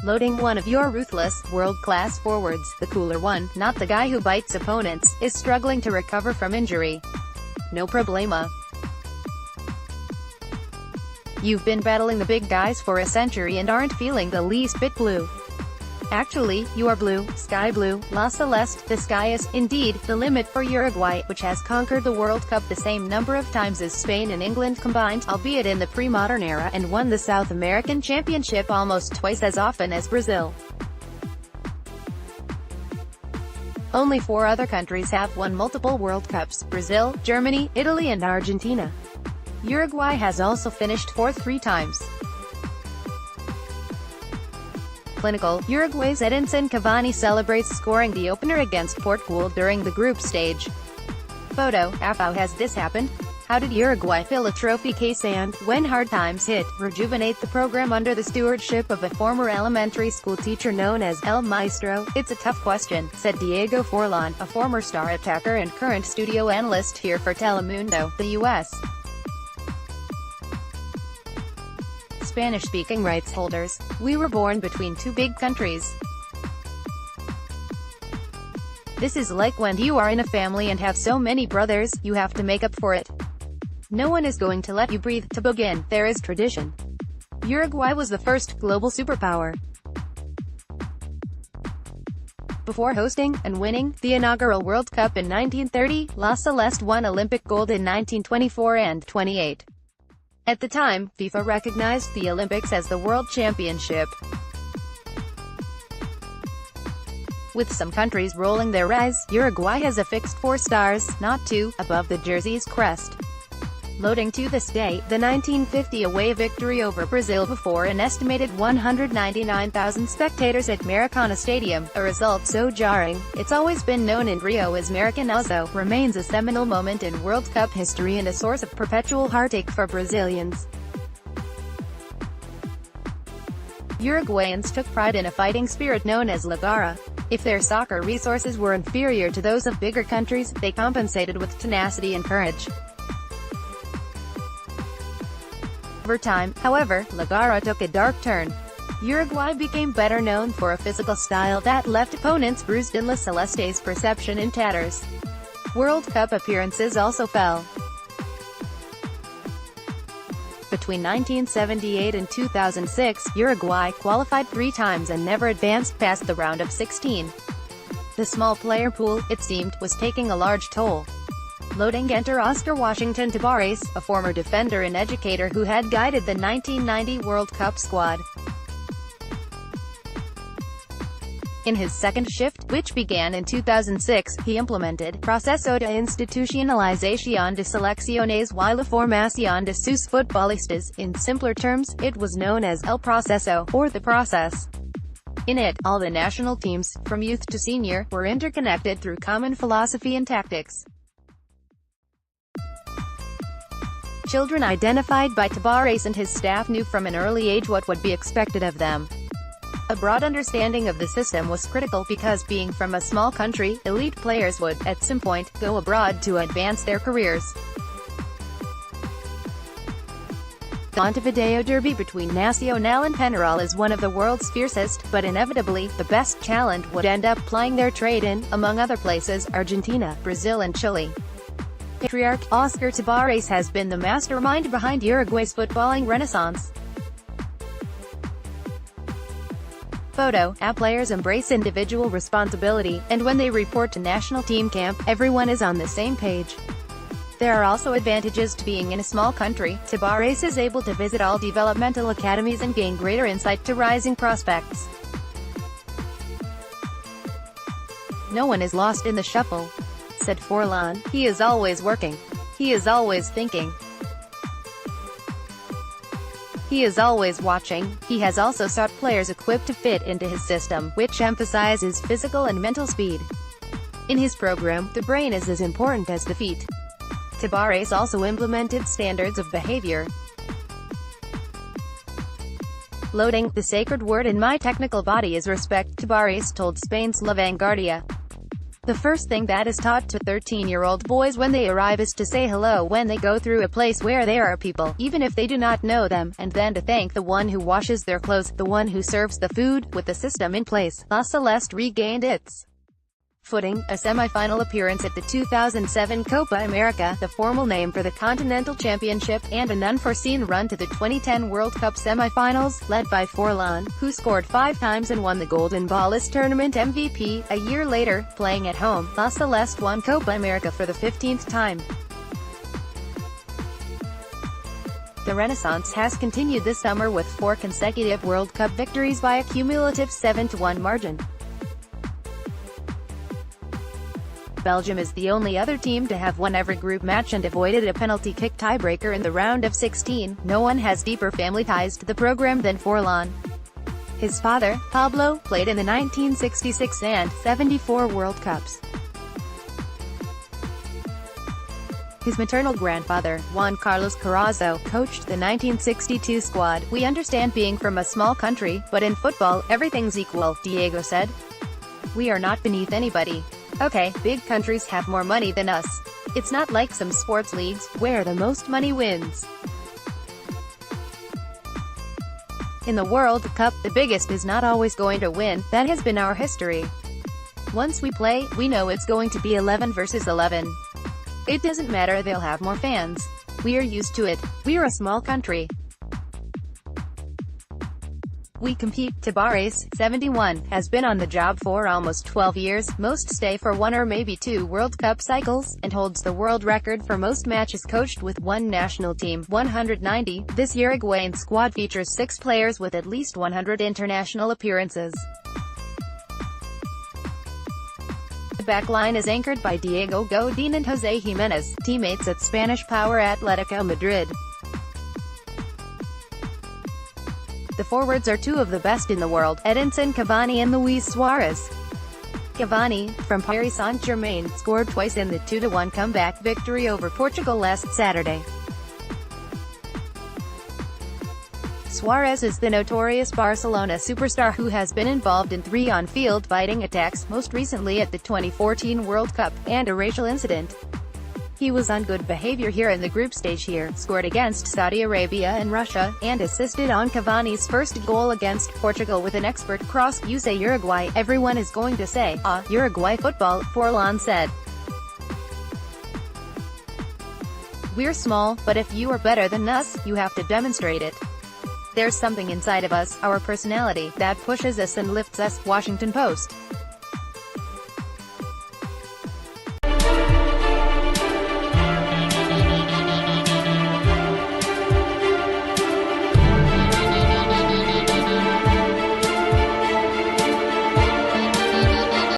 Loading one of your ruthless, world-class forwards, the cooler one, not the guy who bites opponents, is struggling to recover from injury. No problema. You've been battling the big guys for a century and aren't feeling the least bit blue. Actually, you are blue, sky blue, La Celeste. The sky is, indeed, the limit for Uruguay, which has conquered the World Cup the same number of times as Spain and England combined, albeit in the pre-modern era, and won the South American Championship almost twice as often as Brazil. Only 4 other countries have won multiple World Cups: Brazil, Germany, Italy and Argentina. Uruguay has also finished 4th 3 times. Clinical, Uruguay's Edinson Cavani celebrates scoring the opener against Portugal during the group stage. Photo, how has this happened? How did Uruguay fill a trophy case and, when hard times hit, rejuvenate the program under the stewardship of a former elementary school teacher known as El Maestro? It's a tough question, said Diego Forlan, a former star attacker and current studio analyst here for Telemundo, the U.S. Spanish-speaking rights holders. We were born between 2 big countries. This is like when you are in a family and have so many brothers, you have to make up for it. No one is going to let you breathe. To begin, there is tradition. Uruguay was the first global superpower. Before hosting, and winning, the inaugural World Cup in 1930, La Celeste won Olympic gold in 1924 and 28. At the time, FIFA recognized the Olympics as the World Championship. With some countries rolling their eyes, Uruguay has affixed 4 stars, not 2, above the jersey's crest. Loading to this day, the 1950 away victory over Brazil before an estimated 199,000 spectators at Maracana Stadium, a result so jarring, it's always been known in Rio as Maracanazo, remains a seminal moment in World Cup history and a source of perpetual heartache for Brazilians. Uruguayans took pride in a fighting spirit known as La Garra. If their soccer resources were inferior to those of bigger countries, they compensated with tenacity and courage. Over time, however, La Garra took a dark turn. Uruguay became better known for a physical style that left opponents bruised and La Celeste's perception in tatters. World Cup appearances also fell. Between 1978 and 2006, Uruguay qualified 3 times and never advanced past the round of 16. The small player pool, it seemed, was taking a large toll. Loading enter Oscar Washington Tabares, a former defender and educator who had guided the 1990 World Cup squad. In his second shift, which began in 2006, he implemented Proceso de Institucionalización de Selecciones y la Formación de sus Futbolistas. In simpler terms, it was known as El Proceso, or the process. In it, all the national teams, from youth to senior, were interconnected through common philosophy and tactics. Children identified by Tabares and his staff knew from an early age what would be expected of them. A broad understanding of the system was critical because, being from a small country, elite players would, at some point, go abroad to advance their careers. The Montevideo Derby between Nacional and Peñarol is one of the world's fiercest, but inevitably, the best talent would end up plying their trade in, among other places, Argentina, Brazil and Chile. Patriarch Oscar Tabares has been the mastermind behind Uruguay's footballing renaissance. Photo, players embrace individual responsibility, and when they report to national team camp, everyone is on the same page. There are also advantages to being in a small country. Tabares is able to visit all developmental academies and gain greater insight to rising prospects. No one is lost in the shuffle, said Forlan. He is always working. He is always thinking. He is always watching. He has also sought players equipped to fit into his system, which emphasizes physical and mental speed. In his program, the brain is as important as the feet. Tabares also implemented standards of behavior. Loading, the sacred word in my technical body is respect, Tabares told Spain's La Vanguardia. The first thing that is taught to 13-year-old boys when they arrive is to say hello when they go through a place where there are people, even if they do not know them, and then to thank the one who washes their clothes, the one who serves the food. With the system in place, La Celeste regained its footing, a semi-final appearance at the 2007 Copa America, the formal name for the Continental Championship, and an unforeseen run to the 2010 World Cup semi-finals, led by Forlan, who scored 5 times and won the Golden Ballist Tournament MVP. A year later, playing at home, La Celeste won Copa America for the 15th time. The renaissance has continued this summer with 4 consecutive World Cup victories by a cumulative 7-1 margin. Belgium is the only other team to have won every group match and avoided a penalty kick tiebreaker in the round of 16. No one has deeper family ties to the program than Forlan. His father, Pablo, played in the 1966 and 74 World Cups. His maternal grandfather, Juan Carlos Carrazzo, coached the 1962 squad. "We understand being from a small country, but in football, everything's equal," Diego said. "We are not beneath anybody. Okay, big countries have more money than us. It's not like some sports leagues, where the most money wins. In the World Cup, the biggest is not always going to win. That has been our history. Once we play, we know it's going to be 11 versus 11. It doesn't matter, they'll have more fans. We are used to it. We are a small country. We compete." Tabares, 71, has been on the job for almost 12 years, most stay for 1 or maybe 2 World Cup cycles, and holds the world record for most matches coached with one national team, 190. This Uruguayan squad features 6 players with at least 100 international appearances. The backline is anchored by Diego Godin and José Jiménez, teammates at Spanish power Atletico Madrid. The forwards are 2 of the best in the world, Edinson Cavani and Luis Suarez. Cavani, from Paris Saint-Germain, scored twice in the 2-1 comeback victory over Portugal last Saturday. Suarez is the notorious Barcelona superstar who has been involved in 3 on-field fighting attacks, most recently at the 2014 World Cup, and a racial incident. He was on good behavior here in the group stage here, scored against Saudi Arabia and Russia, and assisted on Cavani's first goal against Portugal with an expert cross. "You say Uruguay, everyone is going to say, ah, Uruguay football," Forlan said. "We're small, but if you are better than us, you have to demonstrate it. There's something inside of us, our personality, that pushes us and lifts us." Washington Post.